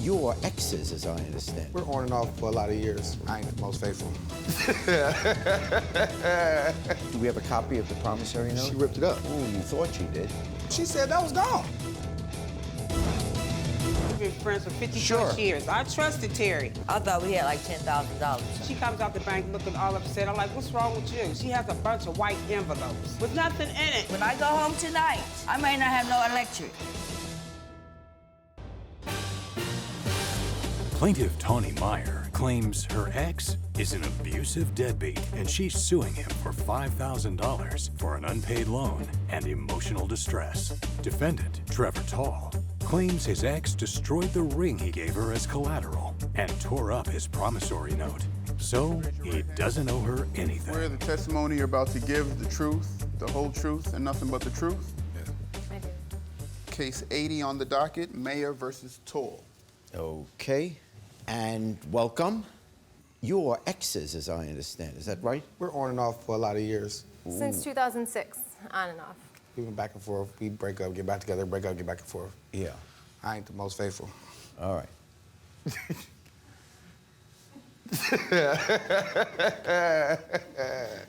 You're exes, as I understand. We're on and off for a lot of years. I ain't the most faithful. Do we have a copy of the promissory note? She ripped it up. Oh, you thought she did. She said that was gone. We've been friends for 50 Sure. plus years. I trusted Terry. I thought we had like $10,000. She comes out the bank looking all upset. I'm like, what's wrong with you? She has a bunch of white envelopes with nothing in it. When I go home tonight, I may not have no electric. Plaintiff Tawni Meyer claims her ex is an abusive deadbeat, and she's suing him for $5,000 for an unpaid loan and emotional distress. Defendant Trevair claims his ex destroyed the ring he gave her as collateral and tore up his promissory note. So he doesn't owe her anything. Swear the testimony you're about to give, the truth, the whole truth, and nothing but the truth? Yeah. I do. Case 80 on the docket, Meyer versus Toll. Okay, and welcome. You're exes, as I understand. Is that right? We're on and off for a lot of years. Since 2006, on and off. We went back and forth. We break up, get back together, break up, get back and forth. Yeah. I ain't the most faithful. All right.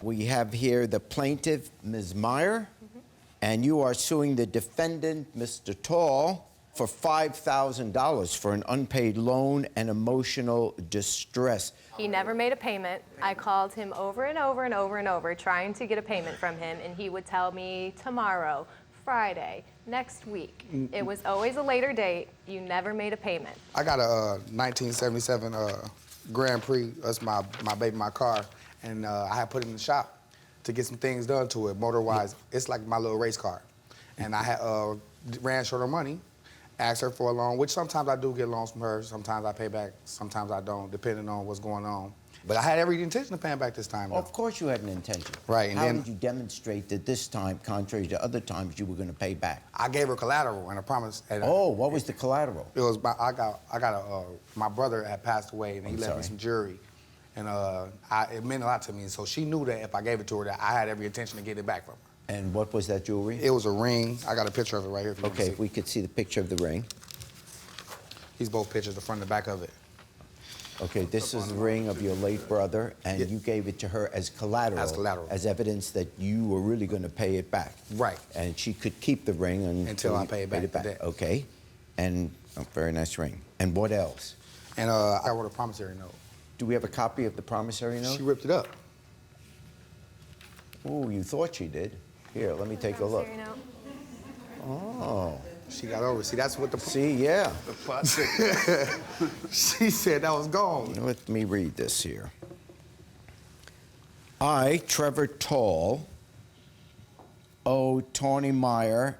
We have here the plaintiff, Ms. Meyer, and you are suing the defendant, Mr. Tall, for $5,000 for an unpaid loan and emotional distress. He never made a payment. I called him over and over and over and over trying to get a payment from him, and he would tell me tomorrow, Friday, next week. It was always a later date. You never made a payment. I got a 1977 Grand Prix. That's my baby, my car. And I had put it in the shop to get some things done to it, motor-wise. It's like my little race car. And I had ran short of money, asked her for a loan, which sometimes I do get loans from her. Sometimes I pay back, sometimes I don't, depending on what's going on. But I had every intention of paying back this time. Of course you had an intention. Right, and How then- did you demonstrate that this time, contrary to other times, you were going to pay back? I gave her collateral and a promise. And Oh, what was the collateral? It was my brother had passed away and he left me some jewelry. And it meant a lot to me. So she knew that if I gave it to her, that I had every intention to get it back from her. And what was that jewelry? It was a ring. I got a picture of it right here if you want to Okay, see. if we could see the picture of the ring. These both pictures, the front and the back of it. Okay, this is the ring of your late brother, and Yeah. you gave it to her as collateral. As collateral. As evidence that you were really going to pay it back. Right. And she could keep the ring Until I you pay it paid back, the debt. Okay. And a very nice ring. And what else? And I wrote a promissory note. Do we have a copy of the promissory note? She ripped it up. Oh, you thought she did. Here, let me take a look. Promissory note. Oh. She got over it. See, that's what the... See, yeah. The plot thickens. She said that was gone. Let me read this here. I, Trevair Tall, owe Tawni Meyer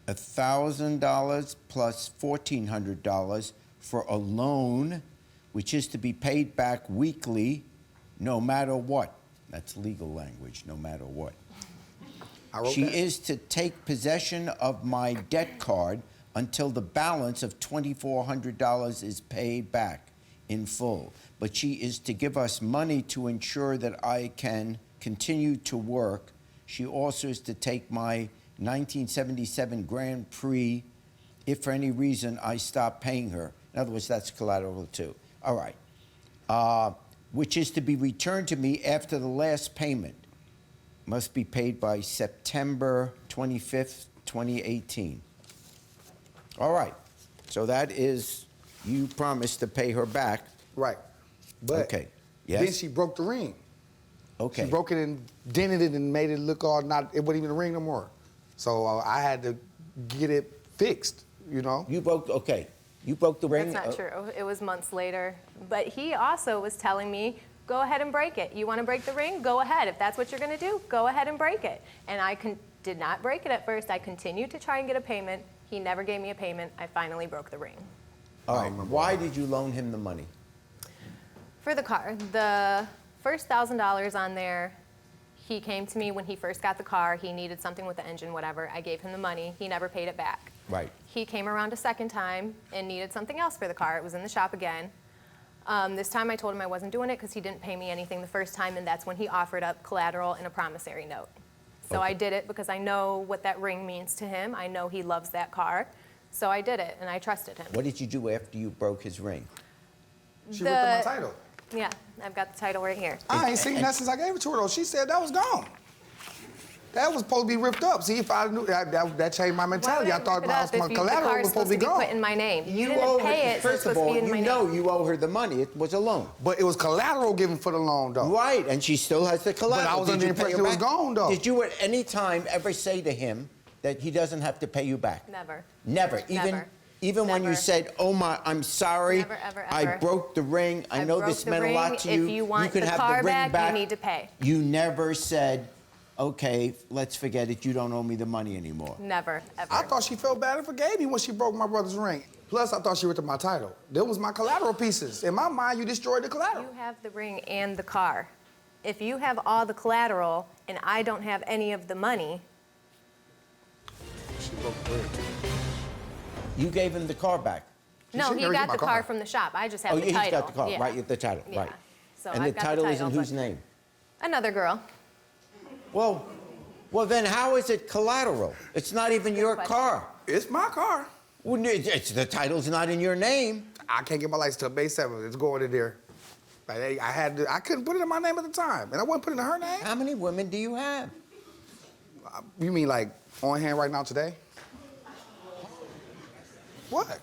$1,000 plus $1,400 for a loan which is to be paid back weekly no matter what. That's legal language, no matter what. I wrote She that. is to take possession of my debt card until the balance of $2,400 is paid back in full. But she is to give us money to ensure that I can continue to work. She also is to take my 1977 Grand Prix if for any reason I stop paying her. In other words, that's collateral too. All right. Which is to be returned to me after the last payment. Must be paid by September 25th, 2018. All right. So that is, you promised to pay her back. Right. But Okay. Yes? then she broke the ring. Okay. She broke it and dented it and made it look all not, it wasn't even a ring no more. So I had to get it fixed, you know? You broke, okay. You broke the ring? That's not true. It was months later. But he also was telling me, go ahead and break it. You want to break the ring? Go ahead. If that's what you're going to do, go ahead and break it. And I did not break it at first. I continued to try and get a payment. He never gave me a payment. I finally broke the ring. All right. Why did you loan him the money? For the car, the first $1,000 on there, he came to me when he first got the car. He needed something with the engine, whatever. I gave him the money. He never paid it back. Right. He came around a second time and needed something else for the car. It was in the shop again. This time I told him I wasn't doing it because he didn't pay me anything the first time, and that's when he offered up collateral and a promissory note. So Okay. I did it because I know what that ring means to him. I know he loves that car. So I did it, and I trusted him. What did you do after you broke his ring? She ripped up my title. Yeah, I've got the title right here. I ain't seen that since I gave it to her, though. She said that was gone. That was supposed to be ripped up. See, if I knew, that changed my mentality. I thought my collateral was supposed to be gone. Put in my name. You didn't owe pay her, it, so it's first of supposed all, to be in my you name. know you owe her the money. It was a loan. But it was collateral given for the loan, though. Right, and she still has the collateral. But I was Did under you the pay impression her it was back? gone, though. Did you at any time ever say to him that he doesn't have to pay you back? Never. Never. Even when you Never. said, "Oh my, I'm sorry, Never, ever, I ever. broke the ring. I know broke this the meant a lot ring. to you. If you want can the have car the ring back, you need to pay." You never said, "Okay, let's forget it. You don't owe me the money anymore." Never, ever. I thought she felt bad and forgave me when she broke my brother's ring. Plus, I thought she ripped up my title. That was my collateral pieces. In my mind, you destroyed the collateral. You have the ring and the car. If you have all the collateral and I don't have any of the money, She broke the ring. You gave him the car back. no, should he never got get my the car car. from the shop. I just have Oh, the he's title. got the car, Yeah. right? The title, Yeah. right. So And I've the got title is in but- whose name? Another girl. Well, then how is it collateral? It's not even your question. car. It's my car. Well, the title's not in your name. I can't get my license till May 7th. It's going in there. Like, I couldn't put it in my name at the time, and I wouldn't put it in her name. How many women do you have? You mean like on hand right now today? What?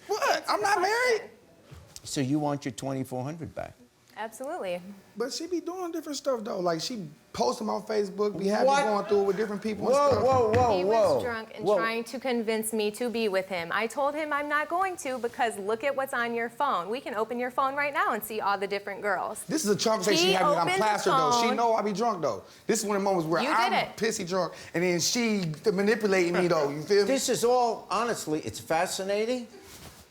What? I'm not married. So you want your $2,400 back? Absolutely. But she be doing different stuff though. Like she post them on Facebook, be happy What? going through it with different people and Whoa, stuff. whoa. He was drunk and Whoa. trying to convince me to be with him. I told him I'm not going to because look at what's on your phone. We can open your phone right now and see all the different girls. This is a conversation He she having that I'm opened the plastered though. She phone. know I be drunk though. This is one of the moments where You did I'm it. pissy drunk and then she manipulating me though. You feel me? This is all, honestly, it's fascinating,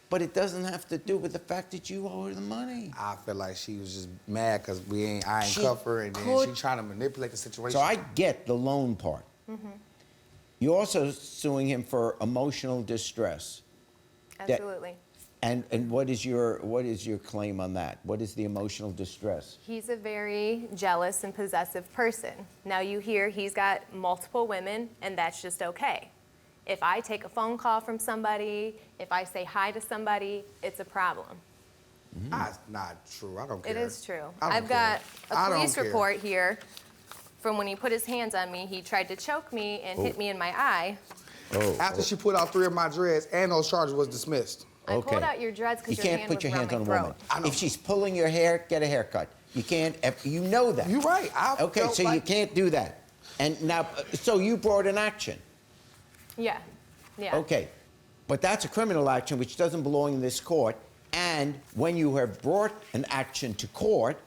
but it doesn't have to do with the fact that you owe her the money. I feel like she was just mad because I ain't She cuff her and then could- she trying to manipulate the situation. So I get the loan part. You're also suing him for emotional distress. Absolutely. And what is your claim on that? What is the emotional distress? He's a very jealous and possessive person. Now you hear he's got multiple women, and that's just okay. If I take a phone call from somebody, if I say hi to somebody, it's a problem. That's not true. I don't care. It is true. I don't I've got care. I a don't police care. report here from when he put his hands on me. He tried to choke me and hit me in my eye. After she put out 3 of my dreads and those charges was dismissed. I pulled out your dreads You because your can't hand put was your around hands my on a throat. woman. I know. If she's pulling your hair, get a haircut. You can't, you know that. You're right. Okay, so you can't do that. And now, so you brought an action. Yeah. Yeah. Okay, but that's a criminal action which doesn't belong in this court. And when you have brought an action to court,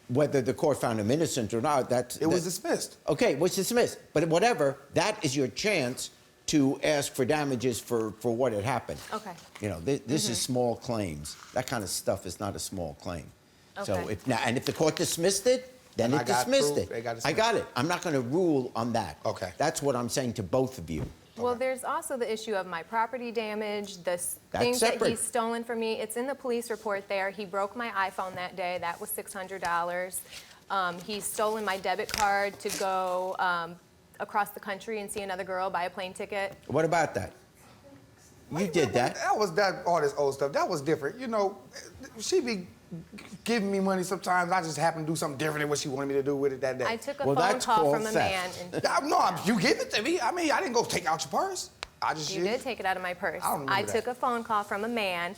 whether the court found him innocent or not, It was dismissed. Okay, it was dismissed. But whatever, that is your chance to ask for damages for what had happened. Okay. You know, this is small claims. That kind of stuff is not a small claim. So Okay. if the court dismissed it, then And it I got dismissed proof, it. they got I dismissed. got it. I'm not going to rule on that. Okay. That's what I'm saying to both of you. Well, there's also the issue of my property damage, the That's things that separate. he's stolen from me. It's in the police report there. He broke my iPhone that day. That was $600. He's stolen my debit card to go across the country and see another girl, buy a plane ticket. What about that? You did that. That was all this old stuff. That was different. You know, she be giving me money sometimes. I just happen to do something different than what she wanted me to do with it that day. I took a Well, phone that's call called from a man. theft. And No, you give it to me. I mean, I didn't go take out your purse. I just you did take it out of my purse. I don't remember I that. took a phone call from a man.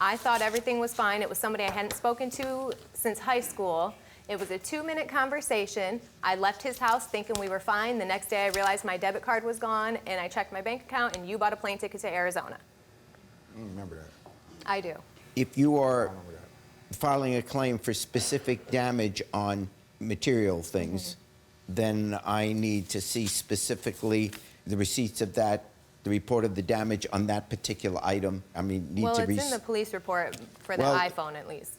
I thought everything was fine. It was somebody I hadn't spoken to since high school. It was a 2-minute conversation. I left his house thinking we were fine. The next day I realized my debit card was gone and I checked my bank account and you bought a plane ticket to Arizona. I don't remember that. I do. If you are I don't remember that. filing a claim for specific damage on material things, then I need to see specifically the receipts of that, the report of the damage on that particular item. I mean, need Well, to it's in the police report for the Well- iPhone at least.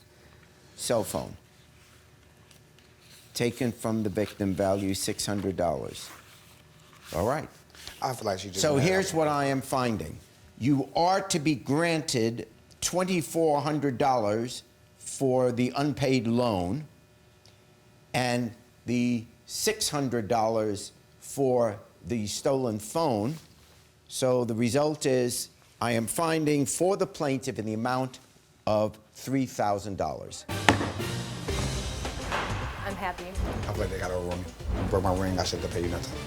cell phone. Taken from the victim, value $600. All right. I feel like she just. So mad. here's what I am finding. You are to be granted $2,400 for the unpaid loan and the $600 for the stolen phone. So the result is I am finding for the plaintiff in the amount of $3,000. I'm happy. I feel like they got over me. Broke my ring, I shouldn't have paid you nothing.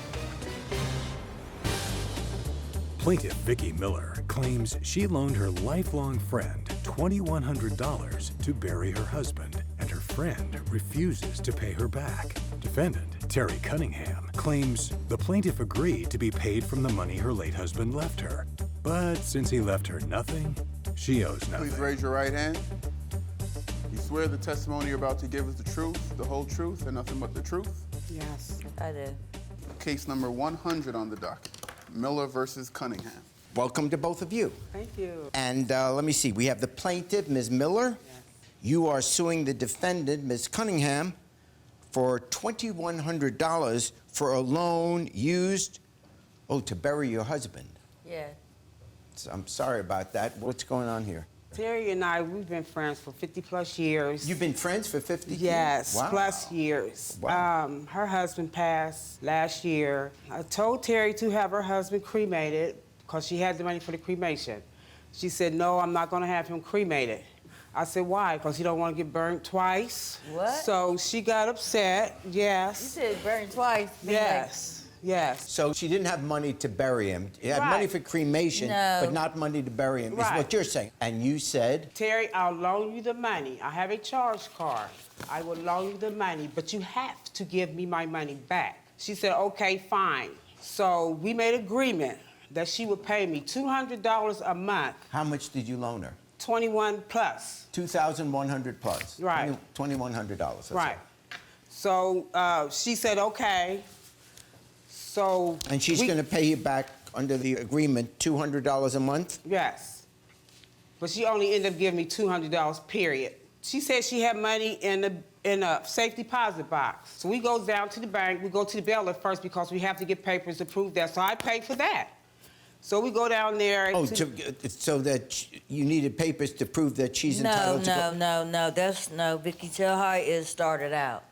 Plaintiff Vickey Miller claims she loaned her lifelong friend $2,100 to bury her husband, and her friend refuses to pay her back. Defendant Terri Cunningham claims the plaintiff agreed to be paid from the money her late husband left her. But since he left her nothing, she owes nothing. Please raise your right hand. You swear the testimony you're about to give is the truth, the whole truth, and nothing but the truth? Yes. I do. Case number 100 on the docket. Miller versus Cunningham. Welcome to both of you. Thank you. And let me see, we have the plaintiff, Ms. Miller. Yes. You are suing the defendant, Ms. Cunningham, for $2,100 for a loan used, to bury your husband. Yeah. So I'm sorry about that. What's going on here? Terry and I, we've been friends for 50+ years. You've been friends for 50 years? Yes, Wow. plus years. Wow. Her husband passed last year. I told Terry to have her husband cremated because she had the money for the cremation. She said, no, I'm not going to have him cremated. I said, why? Because he don't want to get burned twice. What? So she got upset, You yes. said burn twice. mean Yes, yes. So she didn't have money to bury him. You had Right. money for cremation, No. but not money to bury him, is Right. what you're saying. And you said, Terry, I'll loan you the money. I have a charge card. I will loan you the money, but you have to give me my money back. She said, okay, fine. So we made agreement that she would pay me $200 a month, how much did you loan her? 21 plus. 2,100 plus. Right. $2,100. That's Right. all. So she said, okay. So And she's going to pay you back under the agreement $200 a month? Yes. But she only ended up giving me $200, period. She said she had money in a safe deposit box. So we go down to the bank. We go to the bailiff first because we have to get papers to prove that. So I paid for that. So we go down there. So that you needed papers to prove that she's No, entitled to go? no. That's no. Vicky, tell how it started out.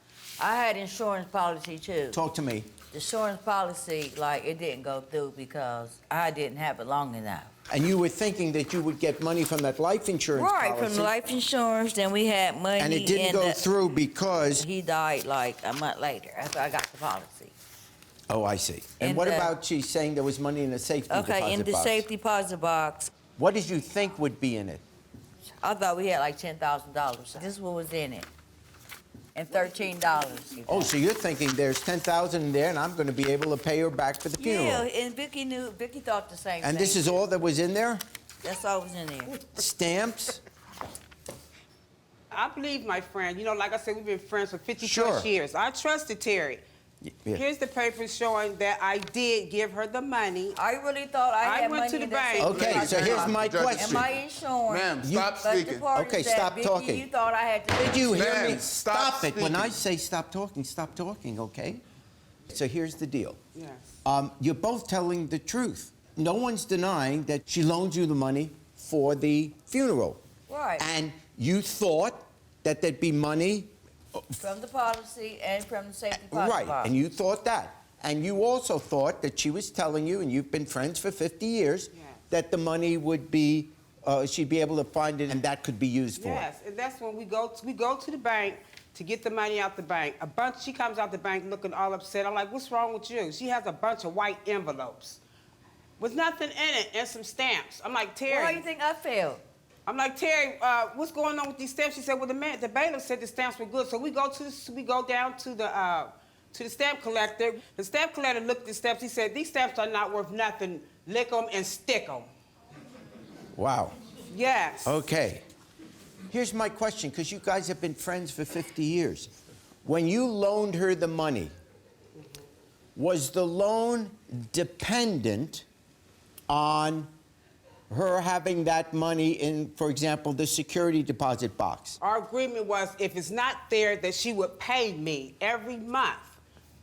I had insurance policy too. Talk to me. The insurance policy, like, it didn't go through because I didn't have it long enough. And you were thinking that you would get money from that life insurance Right, policy. from the life insurance, then we had money. And it didn't go through because... He died like a month later after I got the policy. Oh, I see. And And what the- about she's saying there was money in a safety deposit box? Okay, in the safe deposit box, What did you think would be in it? I thought we had like $10,000. This is what was in it. And $13. Oh, so you're thinking there's $10,000 in there and I'm going to be able to pay her back for the funeral. Yeah, and Vicky thought the same thing. And this is all that was in there? That's all was in there. Stamps? I believe my friend. You know, like I said, we've been friends for 50+ Sure. years. I trusted Terry. Yeah. Here's the papers showing that I did give her the money. I really thought I I had went money to the in bank. that Okay, so here's my Judge- question. And my insurance. Ma'am, You- stop But the speaking. part Okay, is that, stop Vicky, talking. you thought I had to. Did you hear Ma'am, me? stop it. When I speaking. say stop talking, okay? So here's the deal. Yes. You're both telling the truth. No one's denying that she loaned you the money for the funeral. Right. And you thought that there'd be money. From the policy and from the safety deposit Right, box. and you thought that. And you also thought that she was telling you, and you've been friends for 50 years, Yes. that the money would be, she'd be able to find it and that could be used for it. Yes, and that's when we go to the bank to get the money out the bank. She comes out the bank looking all upset. I'm like, what's wrong with you? She has a bunch of white envelopes with nothing in it and some stamps. I'm like, Terry. Why do you think I failed? I'm like, Terry, what's going on with these stamps? She said, well, the bailiff said the stamps were good. So we go down to the stamp collector. The stamp collector looked at the stamps. He said, these stamps are not worth nothing. Lick them and stick them. Wow. Yes. Okay. Here's my question, because you guys have been friends for 50 years. When you loaned her the money, was the loan dependent on her having that money in, for example, the security deposit box? Our agreement was if it's not there, that she would pay me every month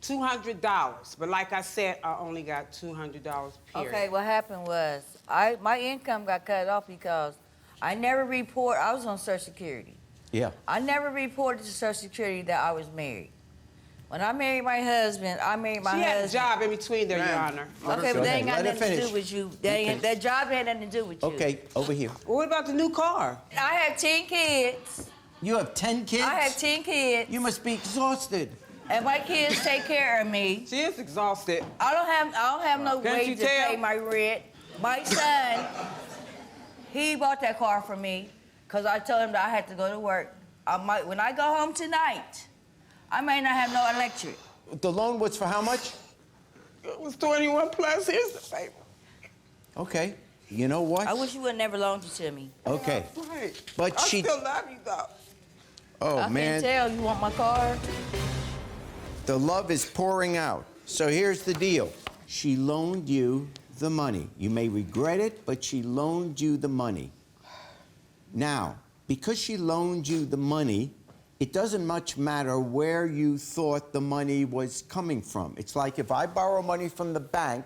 $200. But like I said, I only got $200, period. Okay, what happened was my income got cut off because I was on Social Security. Yeah. I never reported to Social Security that I was married. When I married my husband, She had a job in between there, Your Honor. Okay, but that ain't got Let her nothing to finish. do with you. That job had nothing to do with you. Okay, over here. What about the new car? I have 10 kids. You have 10 kids? I have 10 kids. You must be exhausted. And my kids take care of me. She is exhausted. I don't have no Can't way you to tell? pay my rent. My son, he bought that car for me because I told him that I had to go to work. When I go home tonight, I may not have no electric. The loan was for how much? It was 21 plus. Here's the paper. Okay. You know what? I wish you would never loaned it to me. Okay. Right. But I she... still love you, though. Oh, I man. can't tell. You want my car? The love is pouring out. So here's the deal. She loaned you the money. You may regret it, but she loaned you the money. Now, because she loaned you the money, it doesn't much matter where you thought the money was coming from. It's like if I borrow money from the bank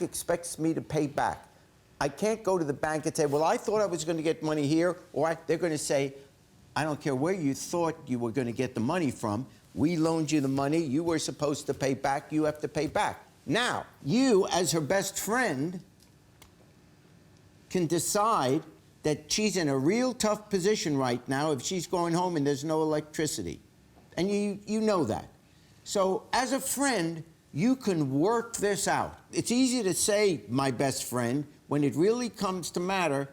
expects me to pay back. I can't go to the bank and say, well, I thought I was going to get money here, or they're going to say, I don't care where you thought you were going to get the money from. We loaned you the money. You were supposed to pay back. You have to pay back. Now, you, as her best friend, can decide that she's in a real tough position right now if she's going home and there's no electricity. And you know that. So, as a friend, you can work this out. It's easy to say, my best friend, when it really comes to matter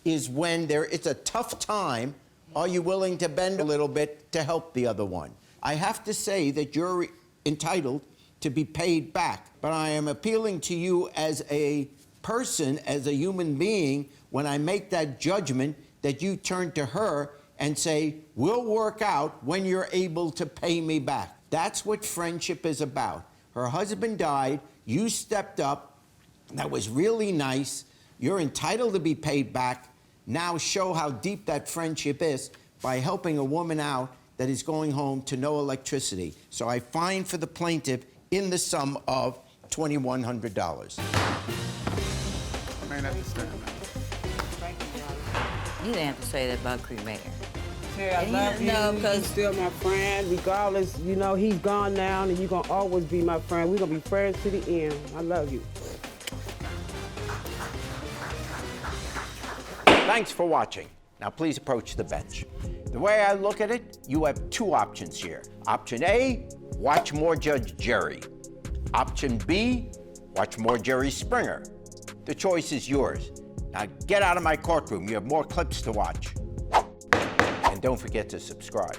is when it's a tough time. Are you willing to bend a little bit to help the other one? I have to say that you're entitled to be paid back, but I am appealing to you as a person, as a human being, when I make that judgment that you turn to her and say, we'll work out when you're able to pay me back. That's what friendship is about. Her husband died, you stepped up, that was really nice, you're entitled to be paid back. Now show how deep that friendship is by helping a woman out that is going home to no electricity. So I fine for the plaintiff in the sum of $2,100. I may not understand that. Thank you, Your Honor. You didn't have to say that about cremator. Terry, I love you. No, You're because still my friend. Regardless, you know, he's gone now, and you're going to always be my friend. We're going to be friends to the end. I love you. Thanks for watching. Now please approach the bench. The way I look at it, you have two options here. Option A, watch more Judge Jerry. Option B, watch more Jerry Springer. The choice is yours. Now get out of my courtroom. You have more clips to watch. And don't forget to subscribe.